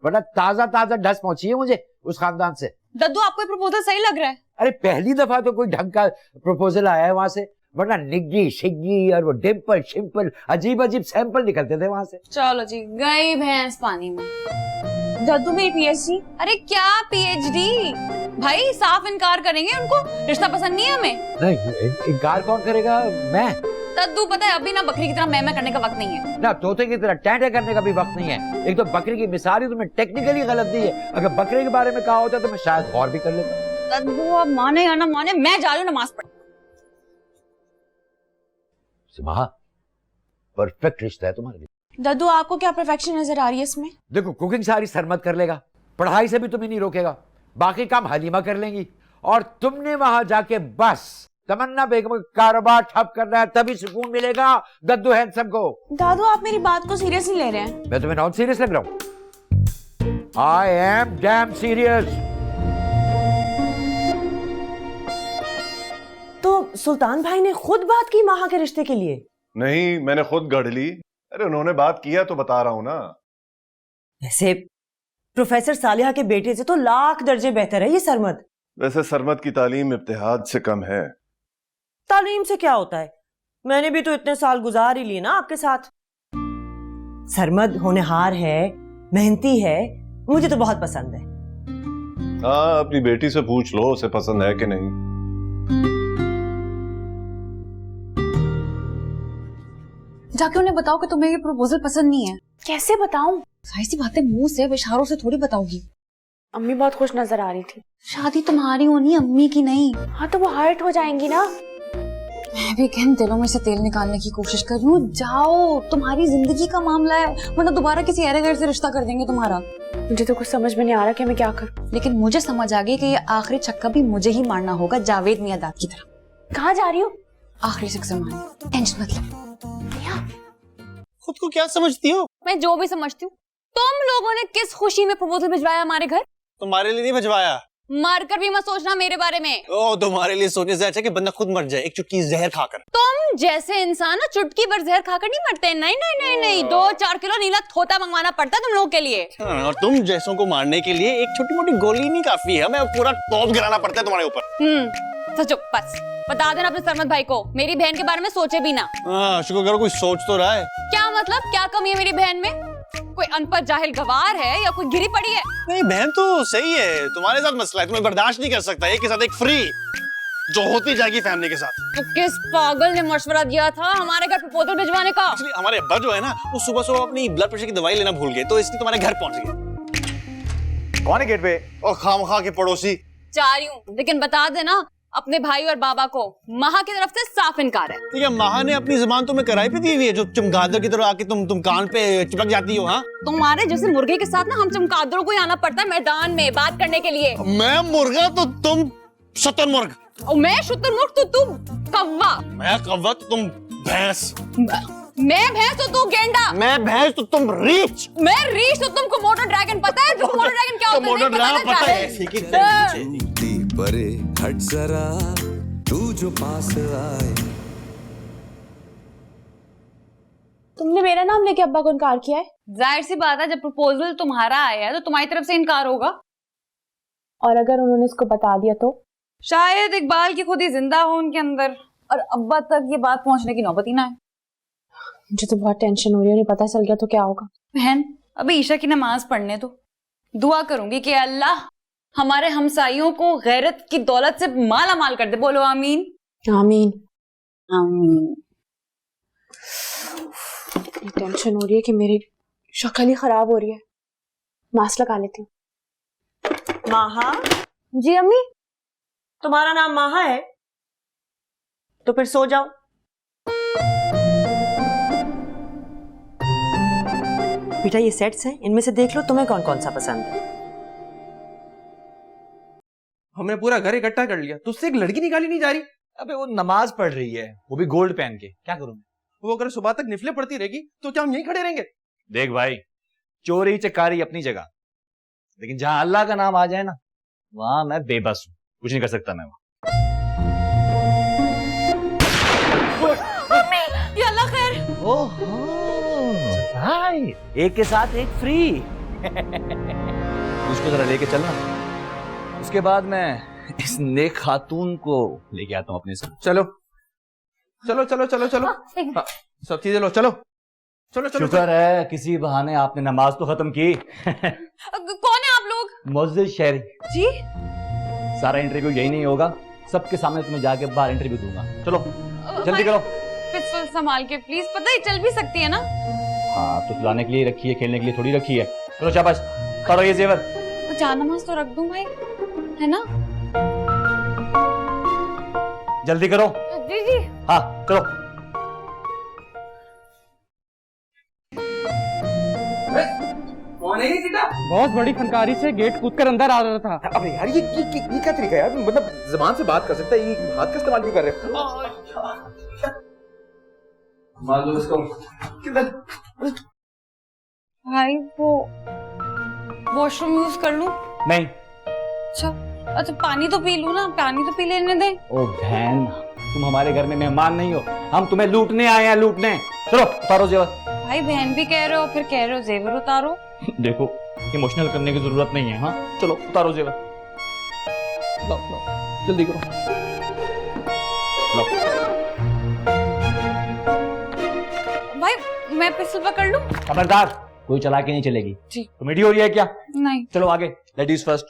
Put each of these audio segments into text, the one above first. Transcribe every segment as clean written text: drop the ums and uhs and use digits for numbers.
वरना ताजा ताजा ढस पहुंची है मुझे उस खानदान से। दद्दू आपको प्रपोजल सही लग रहा है? अरे पहली दफा तो कोई ढंग का प्रपोजल आया है वहां से, वरना निग्गी शिग्गी और वो डिम्पल शिम्पल अजीब अजीब सैंपल निकलते थे वहां से। चलो जी, गई भैंस पानी में। दद्दू मेरी पीएचडी। अरे क्या पीएचडी भाई, साफ इनकार करेंगे उनको, रिश्ता पसंद नहीं है हमें। नहीं, इनकार कौन करेगा? मैं। दद्दू पता है अभी ना बकरी की तरह मैं करने का वक्त नहीं है, ना तोते की तरह टैंटे करने का भी वक्त नहीं है। एक तो बकरी की मिसाल ही तुमने टेक्निकली गलत दी है। अगर बकरे के बारे में कहा होता तो मैं शायद और भी कर लेता। दद्दू अब माने या ना माने, मैं जा रही हूँ नमाज पढ़। सिमा, परफेक्ट रिश्ता है तुम्हारे लिए। दद्दू आपको क्या परफेक्शन नजर आ रही है इसमें? देखो कुकिंग सारी सरमत कर लेगा, पढ़ाई से भी तुम्हें नहीं रोकेगा, बाकी काम हलीमा कर लेंगी, और तुमने वहां जाके बस तमन्ना बेगम का कारोबार ठप करना है, तभी सुकून मिलेगा दद्दू हैंडसम को। दादू आप मेरी बात को सीरियस नहीं ले रहे हैं। मैं तुम्हें नॉन सीरियस लग रहा हूं? I am damn serious. तो सुल्तान भाई ने खुद बात की माहा के रिश्ते के लिए? नहीं, मैंने खुद गढ़ ली। अरे उन्होंने बात किया तो बता रहा हूं ना। वैसे प्रोफेसर सालिहा के बेटे से तो लाख दर्जे बेहतर है ये सरमद। वैसे सरमद की तालीम इब्तिहाद से कम है। तालीम से क्या होता है, मैंने भी तो इतने साल गुजार ही लिए ना आपके साथ। सरमद होनहार है, मेहनती है, मुझे तो बहुत पसंद है। हाँ, अपनी बेटी से पूछ लो उसे पसंद है कि नहीं। जाके उन्हें बताओ कि तुम्हें ये प्रपोजल पसंद नहीं है। कैसे बताऊं? सारी सी बातें मुंह से इशारों से थोड़ी बताओगी। अम्मी बहुत खुश नजर आ रही थी। शादी तुम्हारी होनी, अम्मी की नहीं। हाँ तो वो हर्ट हो जाएंगी ना। मैं भी कहन दिलों में से तेल निकालने की कोशिश कर रही हूँ। जाओ, तुम्हारी जिंदगी का मामला है, वरना दोबारा किसी अरे घर से रिश्ता कर देंगे तुम्हारा। मुझे तो कुछ समझ में नहीं आ रहा कि मैं क्या करूं। लेकिन मुझे समझ आ गई कि ये आखिरी छक्का भी मुझे ही मारना होगा, जावेद मियादाद की तरह। कहाँ जा रही हो? आखिरी सिक्स मारने। टेंशन मत लो। खुद को क्या समझती हो? मैं जो भी समझती हूँ। तुम लोगों ने किस खुशी में प्रपोजल भिजवाया हमारे घर? तुम्हारे लिए नहीं भिजवाया। मारकर भी मत सोचना मेरे बारे में। ओ, तुम्हारे लिए सोचने से अच्छा कि बंदा खुद मर जाए एक चुटकी जहर खाकर। तुम जैसे इंसान ना चुटकी भर जहर खाकर नहीं मरते। नहीं नहीं नहीं नहीं, 2-4 किलो नीला थोता मंगवाना पड़ता है तुम लोगों के लिए। और तुम जैसों को मारने के लिए एक छोटी मोटी गोली नहीं काफी है, हमें पूरा तोप गिराना पड़ता है तुम्हारे ऊपर। सचो, बस बता देना अपने सरमद भाई को मेरी बहन के बारे में सोचे भी ना। शुक्र करो कोई सोच तो रहा है। क्या मतलब, क्या कमी है मेरी बहन में? कोई अनपढ़ जाहिल गवार है या कोई गिरी पड़ी है? नहीं, बहन तो सही है, तुम्हारे साथ मसला है, तुम्हें बर्दाश्त नहीं कर सकता। एक के साथ एक फ्री जो होती जाएगी फैमिली के साथ। तो किस पागल ने मशवरा दिया था हमारे घर प्रपोजल भिजवाने का? एक्चुअली हमारे अब्बा जो है ना, वो सुबह सुबह अपनी ब्लड प्रेशर की दवाई लेना भूल गए, तो इसलिए तुम्हारे घर पहुंच गए। कौन है गेट पे? और खामखा के पड़ोसी। जा रही हूँ, लेकिन बता देना अपने भाई और बाबा को महा की तरफ से साफ इनकार है। ठीक है, महा ने अपनी जुबान तुम्हें कराई पे दी हुई है, जो चमगादड़ की तरह आके तुम कान पे चिपक जाती हो। हाँ, तुम्हारे जैसे मुर्गे के साथ ना हम चमगादड़ों को ही आना पड़ता है मैदान में बात करने के लिए। मैं मुर्गा तो तुम शुतुरमुर्ग। और मैं शुतुरमुर्ग तो तुम कौवा। मैं कौवा तो तुम भैंस। मैं भैंस तो तू गेंडा। मैं भैंस तो तुम रीछ। मैं रीछ तो तुमको मोटर ड्रैगन पता है? मोटर ड्रैगन क्या होता है? मोटर ड्रैगन पता है। परे हट जरा, तू जो पास आए। तुमने मेरा नाम लेके अब्बा को इनकार किया है? जाहिर सी बात है, जब प्रपोजल तुम्हारा आया है तो तुम्हारी तरफ से इनकार होगा। और अगर उन्होंने इसको बता दिया तो? शायद इकबाल की खुद ही जिंदा हो उनके अंदर और अब्बा तक ये बात पहुंचने की नौबत ही ना है। मुझे तो बहुत टेंशन हो रही है, उन्हें पता चल गया तो क्या होगा? बहन, अभी ईशा की नमाज पढ़ने दो। दुआ करूंगी कि अल्लाह हमारे हमसाइयों को गैरत की दौलत से माला माल कर दे। बोलो आमीन। आमीन आमीन। टेंशन हो रही है कि मेरी शक्ल ही खराब हो रही है। मास्क लगा लेती हूँ। माहा? जी अम्मी। तुम्हारा नाम माहा है तो फिर सो जाओ। बेटा ये सेट्स हैं, इनमें से देख लो तुम्हें कौन कौन सा पसंद है। हमने पूरा घर इकट्ठा कर लिया, तुझसे एक लड़की निकाली नहीं जा रही। अबे वो नमाज पढ़ रही है, वो भी गोल्ड पहन के, क्या करूं मैं? वो अगर सुबह तक निफले पड़ती रहेगी तो क्या हम यहीं खड़े रहेंगे? देख भाई, चोरी चकारी अपनी जगह, लेकिन जहां अल्लाह का नाम आ जाए ना, वहां मैं बेबस हूं, कुछ नहीं कर सकता मैं वहां। अल्लाह खैर। ओहो भाई, एक के साथ एक फ्री। उसको जरा लेके चलना, उसके बाद मैं इस नेक खातून को लेके आता हूँ अपने साथ। चलो चलो चलो चलो चलो, हाँ, सब चीजें लो, चलो चलो चलो। शुक्र है किसी बहाने आपने नमाज तो खत्म की। कौन है आप लोग? मोअज़्ज़िज़ शहरी जी सारा इंटरव्यू यही नहीं होगा, सबके सामने तुम्हें जाके बाहर इंटरव्यू दूंगा। चलो जल्दी करो। पिस्तौल संभाल के प्लीज, पता ही चल भी सकती है ना। हाँ तो चलाने के लिए रखी है, खेलने के लिए थोड़ी रखी है। चलो शाबाश, करो ये जेवर। चार नमाज तो रख दूं भाई, है ना? जल्दी करो। जी जी। हाँ चलो। कौन है ये सीधा? बहुत बड़ी फनकारी से गेट कूदकर अंदर आ रहा था। अबे यार ये क्या तरीका है यार, मतलब ज़बान से बात कर सकता है, ये हाथ का इस्तेमाल क्यों कर रहे हो? मार दो इसको। भाई वो वॉशरूम यूज कर लूं? नहीं। अच्छा पानी तो पी लूं ना, पानी तो पी लेने दे। ओ बहन, तुम हमारे घर में मेहमान नहीं हो, हम तुम्हें लूटने आए हैं, लूटने। चलो उतारो जेवर। भाई बहन भी कह रहे हो, फिर कह रहे हो जेवर उतारो। देखो इमोशनल करने की जरूरत नहीं है। हाँ चलो उतारो जेवर। लो लो जल्दी करो। लो। भाई मैं पिस्टल पकड़ लूं? खबरदार, कोई चला के नहीं चलेगी। जी। कॉमेडी हो रही है क्या? नहीं। चलो आगे, लेडीज फर्स्ट।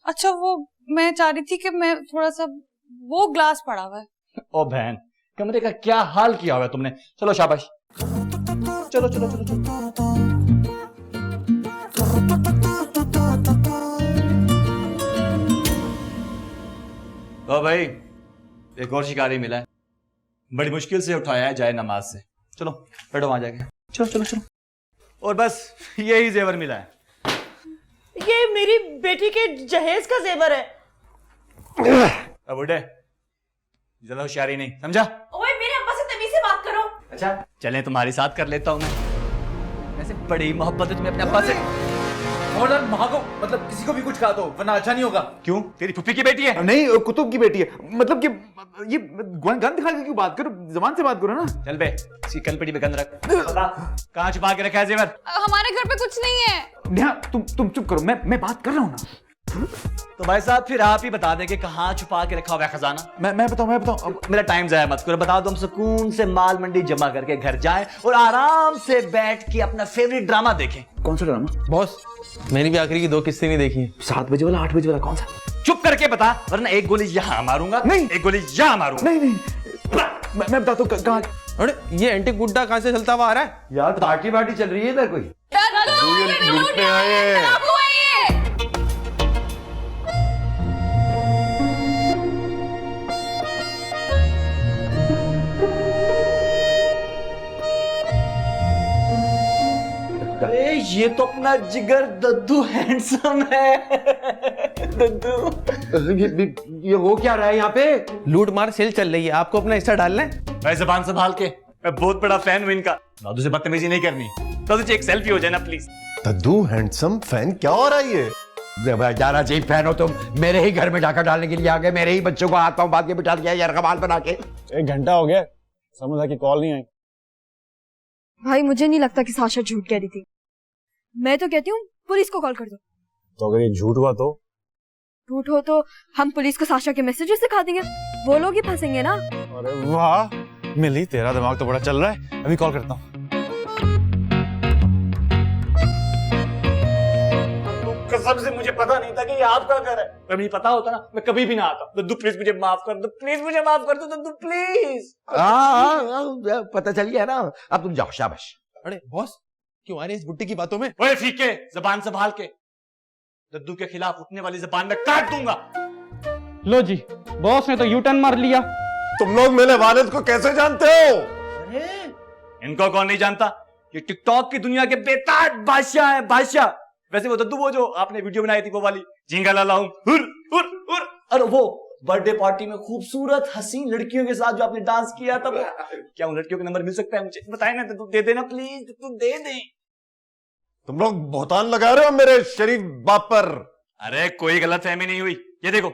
अच्छा वो मैं चाह रही थी कि मैं थोड़ा सा, वो ग्लास पड़ा हुआ है। ओ बहन, कमरे का क्या हाल किया हुआ है तुमने। चलो शाबाश। चलो चलो चलो चलो। ओ भाई, एक और शिकारी मिला है, बड़ी मुश्किल से उठाया है जाए नमाज से। चलो बैठो वहां जाके। चलो चलो चलो। और बस यही जेवर मिला है। ये मेरी बेटी के जहेज का जेवर है। अब उठे, ज्यादा होशियारी नहीं, समझा? ओए मेरे अब्बा से तमीज से बात करो। अच्छा चलें, तुम्हारे साथ कर लेता हूँ मैं। वैसे बड़ी मोहब्बत है तुम्हें अपने अब्बा से। मॉडर्न महाको, मतलब किसी को भी कुछ कहा दो वरना अच्छा नहीं होगा। क्यों? तेरी फुफी की बेटी है? नहीं, कुतुब की बेटी है। मतलब कि ये गन दिखा के क्यों बात करो, जबान से बात करो ना। चल बे, इसकी कनपटी पे गंद रख। कहाँ छुपा के रखा है जेवर? हमारे घर पे कुछ नहीं है। नेहा तुम चुप करो, मैं बात कर रहा हूँ ना। तो भाई साहब फिर आप ही बता दें कि कहाँ छुपा के रखा हुआ है खजाना। मैं बताऊं। अब मेरा टाइम जाया मत करो, बता दो, हम सुकून से माल मंडी जमा करके घर जाएं और आराम से बैठ के अपना फेवरेट ड्रामा देखें। कौन सा ड्रामा? बॉस मैंने भी आखिरी की 2 किस्तें नहीं देखी हैं। 7 बजे वाला, 8 बजे वाला, कौन सा? चुप करके बता, वरना एक गोली यहाँ मारूंगा। नहीं। एक गोली यहाँ मारूंगा। नहीं मैं बताता हूँ कहाँ। अरे ये एंटी गुड्डा कहाँ से चलता हुआ आ रहा है? यार पार्टी चल रही है इधर कोई। लूटने आए हैं। अरे ये तो अपना जिगर दद्दू हैंडसम है। दद्दू ये हो क्या रहा है यहाँ पे? लूट मार सेल चल रही है, आपको अपना हिस्सा डालना है। भाई जबान संभाल के, मैं बहुत बड़ा फैन हूं इनका। दादू से बदतमीजी नहीं करनी। दादू जी एक सेल्फी हो जाए ना प्लीज। दद्दू हैंडसम फैन क्या हो रहा है ये? जाना चाहिए फैन हो तुम, मेरे ही घर में डाका डालने के लिए आ गए, मेरे ही बच्चों को हाथ पांव बांध के बिठा दिया यार, कमाल बना के। 1 घंटा हो गया, समझा कि कॉल नहीं आई। भाई मुझे नहीं लगता कि साशा झूठ कह रही थी। मैं तो कहती हूँ पुलिस को कॉल कर दो। तो अगर ये झूठ हुआ तो? झूठ हो तो हम पुलिस को साशा के मैसेजेस दिखा देंगे, वो लोग ही फंसेंगे ना। अरे वाह मिली, तेरा दिमाग तो बड़ा चल रहा है। अभी कॉल करता हूँ। कसम से मुझे पता नहीं था कि ये आपका घर है। अगर पता होता ना मैं कभी भी ना आता। दद्दू प्लीज मुझे माफ कर दो, प्लीज मुझे माफ कर दो दद्दू प्लीज। हाँ पता चल गया ना, अब तुम जाओ, शाबाश। अरे बॉस क्यों आ रहे इस बुट्टी की बातों में? ओए फीके, जबान संभाल के। दद्दू के खिलाफ उठने वाली जबान में काट दूंगा। लो जी, बॉस ने तो यू टर्न मार लिया। तुम लोग मेरे वालिद को कैसे जानते हो? अरे इनको कौन नहीं जानता, ये टिकटॉक की दुनिया के बेताज बादशाह है, बादशाह। वैसे वो दद्दू, वो जो आपने वीडियो बनाई थी वो वाली, झींगा लाला हूं, हुर हुर हुर। अरे वो बर्थडे पार्टी में खूबसूरत हसीन लड़कियों के साथ जो आपने डांस किया था, क्या उन लड़कियों का नंबर मिल सकता है मुझे? बताए ना, दद्दू दे देना प्लीज, दद्दू दे दे। तुम लोग बहुतान लगा रहे हो मेरे शरीफ बाप पर। अरे कोई गलतफहमी नहीं हुई, ये देखो।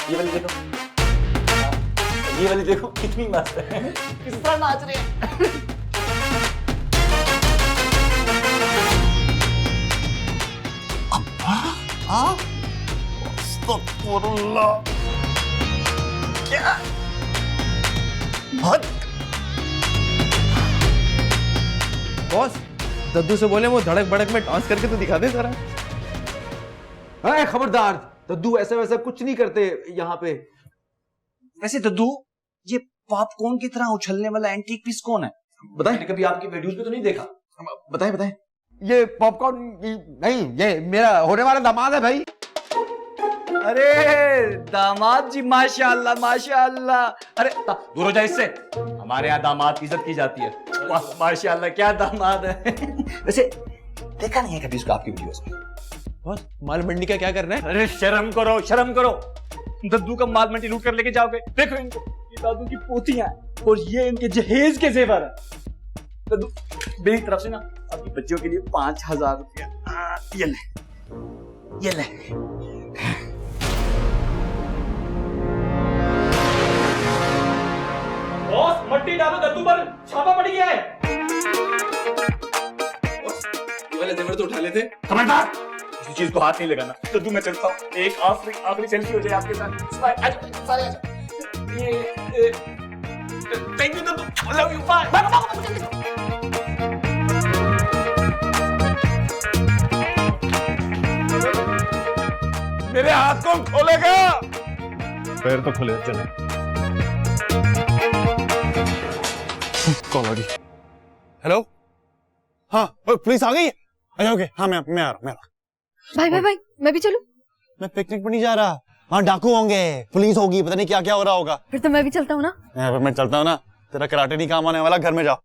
ये वाली देखो, ये वाली देखो कितनी मस्त है, किस तरह नाच रहे हैं। क्या बहुत बॉस, दद्दू से बोले वो धड़क भड़क में डांस करके तो दिखा दे जरा। अरे खबरदार, दद्दू ऐसा वैसा कुछ नहीं करते यहाँ पे। वैसे दद्दू, ये पॉपकॉर्न की तरह उछलने वाला एंटीक पीस कौन है? बताएं। मैंने कभी आपकी वीडियोस में तो नहीं देखा। बताएं बताएं। ये पॉपकॉर्न नहीं, ये मेरा होने वाला दामाद है भाई। अरे दामाद जी, माशाअल्लाह माशाअल्लाह। अरे दूर हो जाए इससे, हमारे यहाँ दामाद की इज्जत की जाती है। वाह माशाअल्लाह, क्या दामाद है। वैसे देखा नहीं है कभी इसको आपकी वीडियोस में? बॉस, माल मंडी का क्या करना है? अरे शर्म करो शर्म करो, दद्दू का माल मंडी लूट कर लेके जाओगे। देखो इनको, ये दादू की पोतियां हैं और ये इनके जहेज के जेवर है। दद्दू, मेरी तरफ से ना अपनी बच्चियों के लिए 5000 रुपया ये ले, ये ले। बॉस, मट्टी डालो दद्दू पर, छापा पड़ गया है। ये वाले जेवर तो उठा लेते। खबरदार, किसी चीज को हाथ नहीं लगाना। दद्दू मैं चलता हूँ, एक आखिरी सेल्फी हो जाए आपके साथ। सारे आजा। थैंक यू दद्दू, लव यू, बाय। मेरे हाथ को खोलेगा? पैर तो खुले, चले। कॉल आ गई। हेलो, हाँ पुलिस आ गई है? अच्छा ओके, हाँ मैं आ रहा हूँ। भाई भाई भाई, मैं भी चलूं? मैं पिकनिक पर नहीं जा रहा, वहाँ डाकू होंगे, पुलिस होगी, पता नहीं क्या क्या हो रहा होगा। फिर तो मैं भी चलता हूँ ना। मैं चलता हूँ ना, तेरा कराटे नहीं काम आने वाला, घर में जाओ।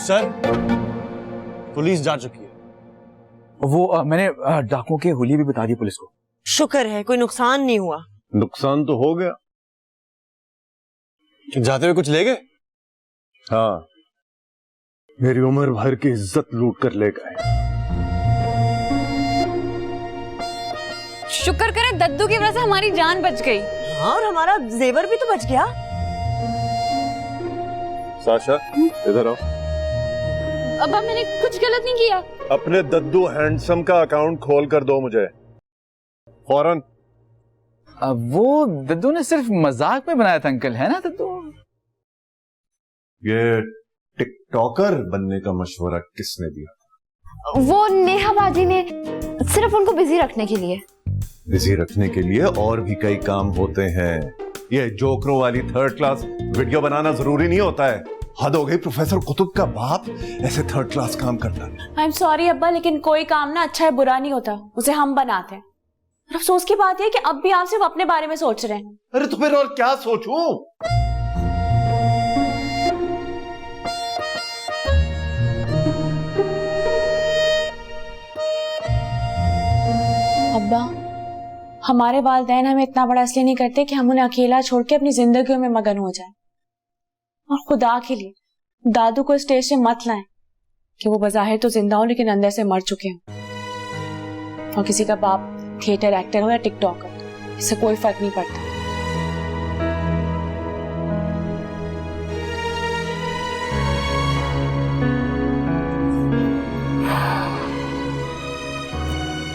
सर, पुलिस जा चुकी है। वो मैंने डाकुओं के हुलिये भी बता दी पुलिस को। शुक्र है कोई नुकसान नहीं हुआ। नुकसान तो हो गया। जाते हुए कुछ ले गए? हाँ, मेरी उम्र भर की इज्जत लूट कर ले गए। शुक्र करे दद्दू की वजह से हमारी जान बच गई। हाँ, और हमारा जेवर भी तो बच गया। साशा, इधर आओ। अब्बा, मैंने कुछ गलत नहीं किया। अपने दद्दू हैंडसम का अकाउंट खोल कर दो मुझे फौरन। वो दद्दू ने सिर्फ मजाक में बनाया था अंकल, है ना दद्दू? ये टिकटॉकर बनने का मशवरा किसने दिया? वो नेहा बाजी ने, सिर्फ उनको बिजी रखने के लिए। बिजी रखने के लिए और भी कई काम होते हैं। ये जोकरों वाली थर्ड क्लास वीडियो बनाना जरूरी नहीं होता है। हद हो गई, प्रोफेसर कुतुब का बाप ऐसे थर्ड क्लास काम करता है। आई एम सॉरी अब्बा, लेकिन कोई काम ना अच्छा है बुरा नहीं होता, उसे हम बनाते हैं। अफसोस की बात है कि अब भी आप सिर्फ अपने बारे में सोच रहे हैं। अरे तो फिर और क्या सोचूं? अब्बा, हमारे वालिदैन हमें इतना बड़ा इसलिए नहीं करते कि हम उन्हें अकेला छोड़ के अपनी जिंदगियों में मगन हो जाएं। और खुदा के लिए दादू को स्टेज से मत लाएं कि वो बज़ाहिर तो जिंदा हो लेकिन अंदर से मर चुके हैं। और किसी का बाप थिएटर एक्टर हो या टिकटॉकर, इससे कोई फर्क नहीं पड़ता।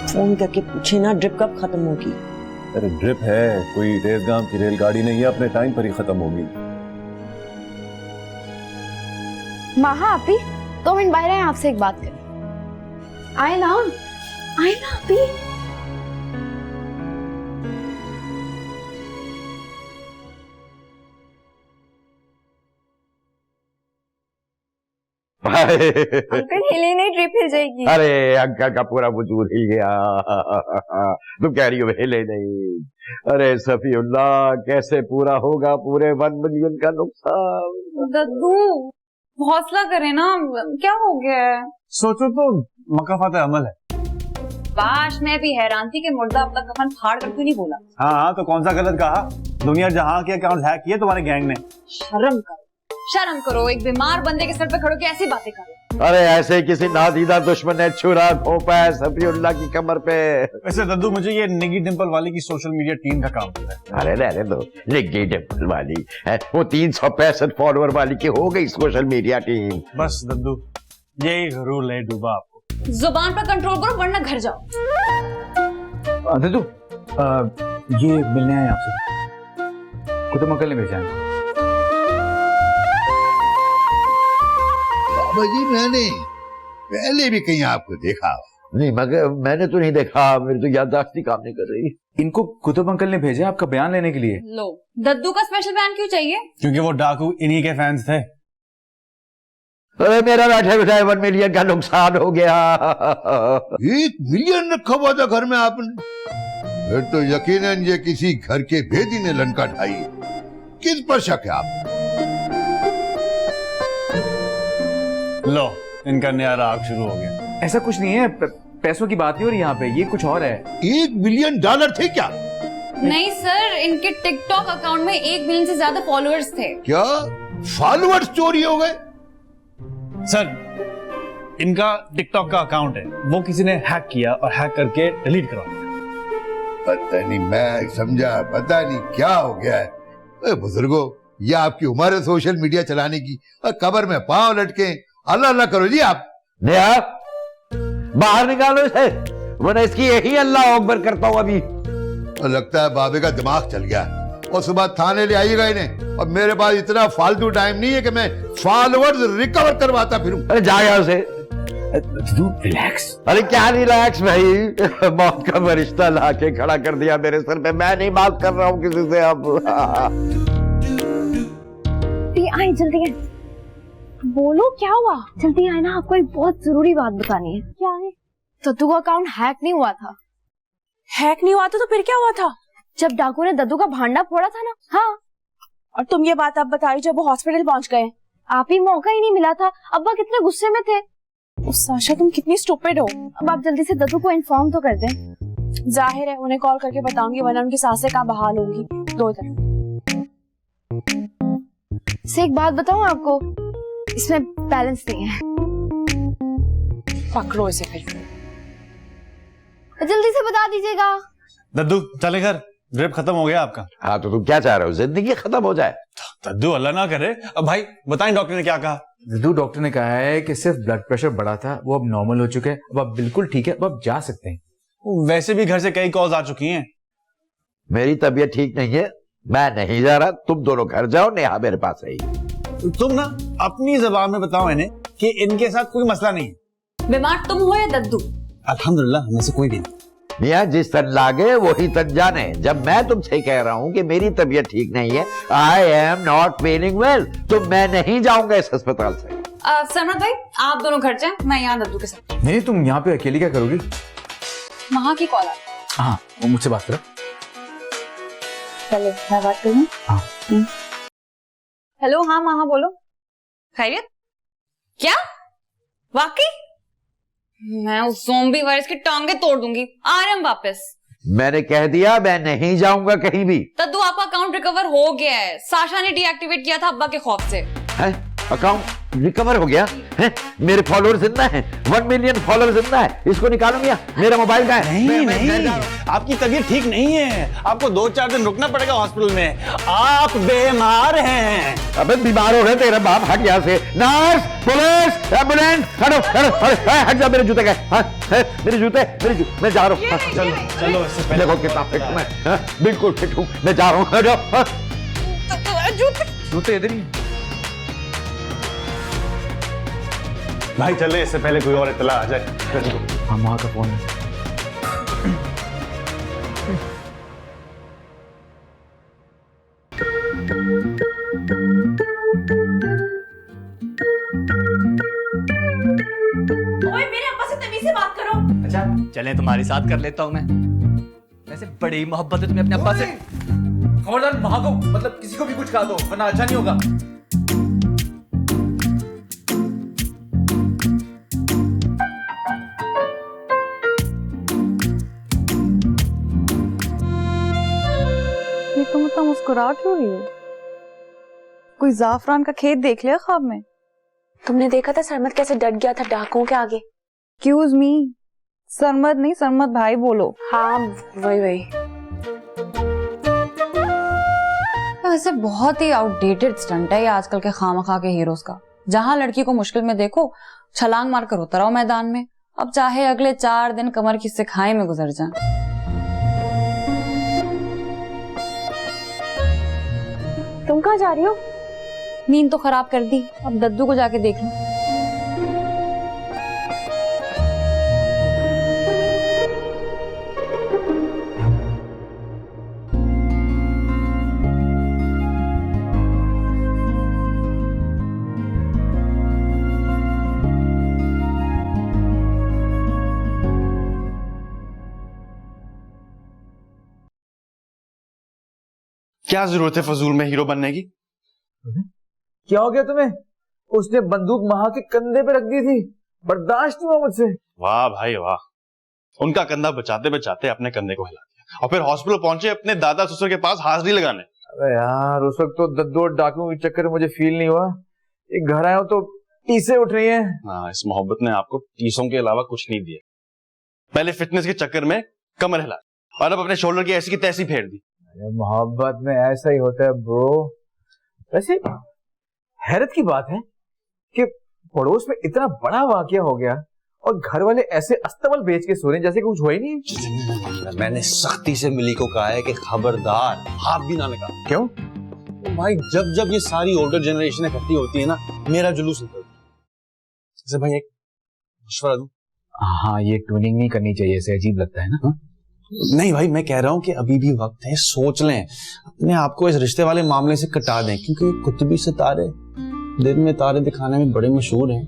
फोन करके पूछे ना ड्रिप कब खत्म होगी। अरे ड्रिप है, कोई रेलगाम की रेलगाड़ी नहीं है, अपने टाइम पर ही खत्म होगी। माहा आपी, 2 मिनट बाहर आए, आपसे एक बात करें। आए ना आपी। अंकल हिले नहीं, ट्रिप हिल जाएगी। अरे अंकल का पूरा वजूद ही गया। तुम कह रही हो हिले नहीं? अरे सफीउल्लाह, कैसे पूरा होगा पूरे 1 मिलियन का नुकसान? दद्दू, हौसला करें ना, क्या हो गया है? सोचो तो मकाफात अमल है। बाश, मैं भी हैरान थी कि मुर्दा अब तक कफन फाड़ कर क्यों नहीं बोला। हाँ, तो कौन सा गलत कहा? दुनिया जहां के अकाउंट हैक किए तुम्हारे गैंग ने। शर्म करो, शर्म करो, एक बीमार बंदे के सर पे खड़ो के ऐसी बातें करो। अरे ऐसे किसी नादीदा दुश्मन ने छुरा घोंपा है सफीउल्लाह की कमर पे। वैसे दद्दू मुझे ये निगी डिंपल वाली की सोशल मीडिया टीम का काम होता है। अरे रहने दो, निग्गी डिंपल वाली है वो 365 फॉलोअर वाली की हो गई सोशल मीडिया टीम। बस दद्दू यही जरूर ले डूबा आपको। जुबान पर कंट्रोल करो वरना घर जाओ। दद्दू ये मिलने आए आपसे, कुतुब अंकल ने भेजा है। बाबा जी मैंने पहले भी कहीं आपको देखा। नहीं मगर मैंने तो नहीं देखा, मेरी तो याददाश्त ही काम नहीं कर रही। इनको कुतुब अंकल ने भेजा आपका बयान लेने के लिए। लो, दद्दू का स्पेशल बयान क्यों चाहिए? क्योंकि वो डाकू इन्हीं के फैंस थे। अरे मेरा बैठे बैठाए 1 मिलियन का नुकसान हो गया। 1 मिलियन रखा हुआ था घर में आपने? फिर तो यकीनन ये किसी घर के भेदी ने लंका ढाई। किस पर शक है आप? लो इनका नया राग शुरू हो गया। ऐसा कुछ नहीं है, पैसों की बात नहीं हो रही यहाँ पे, ये कुछ और है। $1 मिलियन थे क्या? नहीं सर, इनके टिकटॉक अकाउंट में 1 मिलियन से ज्यादा फॉलोअर्स थे। क्या फॉलोअर्स चोरी हो गए? सर इनका टिकटॉक का अकाउंट है, वो किसी ने हैक किया और हैक करके डिलीट करवा दिया। पता नहीं, मैं समझा पता नहीं क्या हो गया है। बुजुर्गो ये आपकी उम्र है सोशल मीडिया चलाने की, कबर में पांव लटके अल्लाह अल्लाह करो जी आप। नया बाहर निकालो इसे, वरना इसकी यही अल्लाह अकबर करता हूं अभी। लगता है बाबे का दिमाग चल गया और सुबह थाने ले आइएगा इन्हें। और मेरे पास इतना फालतू टाइम नहीं है कि मैं फॉलोअर्स रिकवर करवाता फिरूं। अरे जा यहाँ से। रिलैक्स। अरे क्या रिलैक्स भाई, मौत का फरिश्ता लाके खड़ा कर दिया मेरे सर पे। मैं नहीं बात कर रहा हूँ किसी से अब। आए जल्दी आए, बोलो क्या हुआ? जल्दी आए ना, आपको एक बहुत जरूरी बात बतानी है। क्या है? दद्दू का अकाउंट हैक नहीं हुआ था। हैक नहीं हुआ था तो फिर क्या हुआ था? जब डाकू ने दद्दू का भांडा फोड़ा था ना। हाँ, और तुम ये बात अब बताई जब वो हॉस्पिटल पहुंच गए। आप ही मौका ही नहीं मिला था। अब्बा कितने गुस्से में थे। साशा तुम कितनी स्टूपिड हो। अब आप जल्दी से दद्दू को इन्फॉर्म तो कर दें। जाहिर है उन्हें कॉल करके बताऊंगी, वरना उनकी सांसें कहाँ बहाल होंगी। दो इधर से एक बात बताऊं आपको, इसमें बैलेंस नहीं है। पकड़ो इसे फिर, जल्दी से बता दीजिएगा। दद्दू चले घर, ड्रिप खत्म हो गया आपका। हाँ तो तुम क्या चाह रहे हो, जिंदगी खत्म हो जाए? दद्दू अल्लाह ना करे। अब भाई बताएं डॉक्टर ने क्या कहा? दद्दू डॉक्टर ने कहा है कि सिर्फ ब्लड प्रेशर बढ़ा था, वो अब नॉर्मल हो चुका है, अब आप बिल्कुल ठीक है, अब आप जा सकते हैं। वैसे भी घर से कई कॉल्स आ चुकी हैं। मेरी तबीयत ठीक नहीं है, मैं नहीं जा रहा। तुम दोनों घर जाओ, नेहा मेरे पास रही। तुम ना अपनी जबान में बताओ इन्हें कि इनके साथ कोई मसला नहीं है। बीमार तुम हो या दद्दू? अल्हम्दुलिल्लाह हमें से कोई नहीं। मियाँ जिस तन लागे वही तन जाने। जब मैं तुमसे कह रहा हूँ कि मेरी तबीयत ठीक नहीं है, I am not feeling well, तो मैं नहीं जाऊंगा इस अस्पताल से। सरमत भाई आप दोनों घर जाएं, मैं यहाँ दद्दू के साथ। नहीं तुम यहाँ पे अकेली क्या करोगी? वहाँ की कॉल आई। हाँ वो मुझसे बात करो। चलो मैं बात करूँ। हाँ। हेलो, हाँ माँ बोलो। खैरियत? क्या वाकई? मैं उस ज़ोंबी वायरस की टांगे तोड़ दूंगी। आ रहे हम वापस। मैंने कह दिया मैं नहीं जाऊंगा कहीं भी। दद्दू आपका अकाउंट रिकवर हो गया है, साशा ने डीएक्टिवेट किया था अब्बा के खौफ से। है? अकाउंट रिकवर हो गया है? मेरे फॉलोअर जिंदा हैं, 1 मिलियन फॉलोअर जिंदा है। इसको निकालो मियां, मेरा मोबाइल का है। नहीं, आपकी तबीयत ठीक नहीं है, आपको 2-4 दिन रुकना पड़ेगा हॉस्पिटल में। आप बीमार हैं। अबे बीमार हो गए तेरा बाप, हट यहाँ से। नर्स, पुलिस, एम्बुलेंस, हटो हटो, हट जा। मेरे जूते गए, मेरे जूते, मैं जा रहा हूँ। चलो इससे पहले देखो कितना फिट हूँ मैं, बिल्कुल फिट हूँ। मैं जा रहा हूँ, हटो। जूते इधर ही। भाई चले, इससे पहले कोई और इत्तला आ जाए। हाँ माँ का फोन है। ओए मेरे अब्बा से तमीज से बात करो। अच्छा चलें, तुम्हारे साथ कर लेता हूँ मैं। वैसे बड़ी मोहब्बत है तुम्हें अपने अब्बा से। खबरदार भागो, मतलब किसी को भी कुछ कहा दो वरना अच्छा नहीं होगा। ये तुम इतना मुस्कुरा क्यों रही हो? कोई जाफरान का खेत देख लिया ख्वाब में? तुमने देखा था सरमद कैसे डट गया था डाकुओं के आगे? एक्सक्यूज मी, सरमद नहीं सरमद भाई बोलो। हाँ वही वही। वैसे बहुत ही आउटडेटेड स्टंट है ये आजकल के खामखा के हीरोज का। जहां लड़की को मुश्किल में देखो छलांग मारकर उतर आओ मैदान में, अब चाहे अगले 4 दिन कमर की सिखाई में गुजर जाएं। तुम कहाँ जा रही हो? नींद तो खराब कर दी, अब दद्दू को जाके देख लो। क्या जरूरत है फजूल में हीरो बनने की? क्या हो गया तुम्हें? उसने बंदूक महा के कंधे पे रख दी थी, बर्दाश्त नहीं हुआ मुझसे। वाह भाई वाह, उनका कंधा बचाते बचाते अपने कंधे को हिला दिया और फिर हॉस्पिटल पहुंचे अपने दादा ससुर के पास हाजिरी लगाने। अबे यार उस वक्त तो दद्दू और डाकुओं के चक्कर में मुझे फील नहीं हुआ, एक घर आया हूं तो टीसे उठ रही हैं। हाँ, इस मोहब्बत ने आपको टीसों के अलावा कुछ नहीं दिया। पहले फिटनेस के चक्कर में कमर हिला और अब अपने शोल्डर की ऐसी की तैसी फेर दी। मोहब्बत में ऐसा ही होता है ब्रो। वैसे हैरत की बात है कि पड़ोस में इतना बड़ा वाकया हो गया और घर वाले ऐसे अस्तबल बेच के सो रहे जैसे कुछ हुआ ही नहीं। मैंने सख्ती से मिली को कहा है कि खबरदार हाथ भी ना लगा। क्यों? तो भाई जब जब ये सारी ओल्डर जनरेशन इकट्ठी होती है ना, मेरा जुलूस निकलता है। जैसे भाई एक मशवरा दूं? हाँ, ये ट्यूनिंग नहीं करनी चाहिए, ऐसे अजीब लगता है ना। हा? नहीं भाई, मैं कह रहा हूं कि अभी भी वक्त है, सोच लें, अपने आप को इस रिश्ते वाले मामले से कटा दें, क्योंकि कुतुबी सितारे दिन में तारे दिखाने में बड़े मशहूर हैं।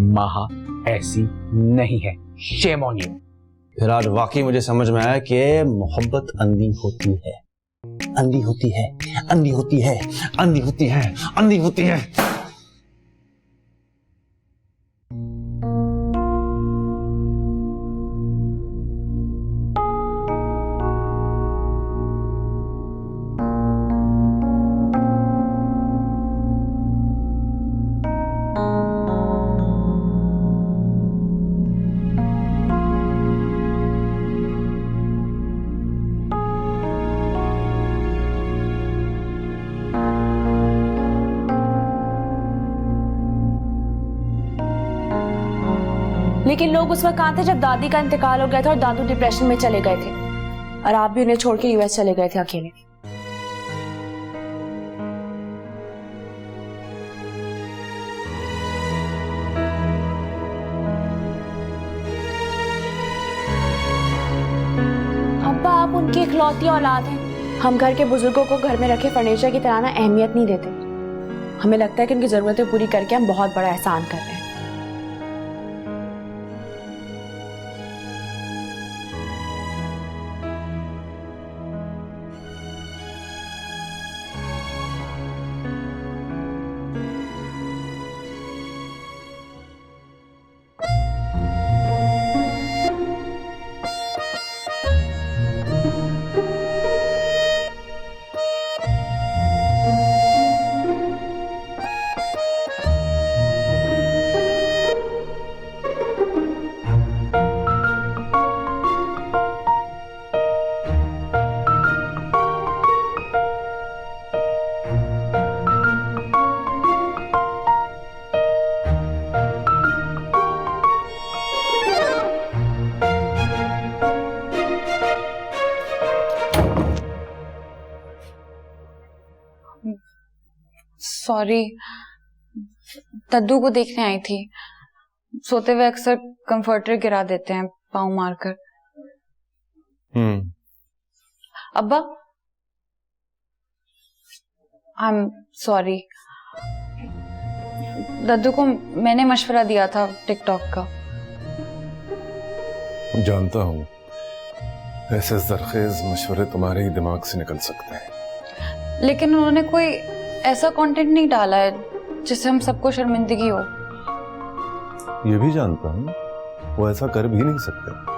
महा ऐसी नहीं है, शेम ऑन यू। फिर आज वाकई मुझे समझ में आया कि मोहब्बत अंधी होती है, अंधी होती है, अंधी होती है, अंधी होती है, अंधी होती है। लेकिन लोग उस वक्त कहाँ थे जब दादी का इंतकाल हो गया था और दादू डिप्रेशन में चले गए थे और आप भी उन्हें छोड़ के यूएस चले गए थे अकेले। अब्बा आप उनकी इकलौती औलाद हैं। हम घर के बुजुर्गों को घर में रखे फर्नीचर की तरह ना अहमियत नहीं देते। हमें लगता है कि उनकी जरूरतें पूरी करके हम बहुत बड़ा एहसान कर रहे हैं। सॉरी, दद्दू को देखने आई थी। सोते हुए अक्सर कंफर्टर गिरा देते हैं पाँव मारकर। अब्बा आई एम सॉरी। दद्दू को मैंने मशवरा दिया था टिकटॉक का। जानता हूं, ऐसे जरखेज मशवरे तुम्हारे ही दिमाग से निकल सकते हैं, लेकिन उन्होंने कोई ऐसा कंटेंट नहीं डाला है जिससे हम सबको शर्मिंदगी हो। ये भी जानता हूं वो ऐसा कर भी नहीं सकते।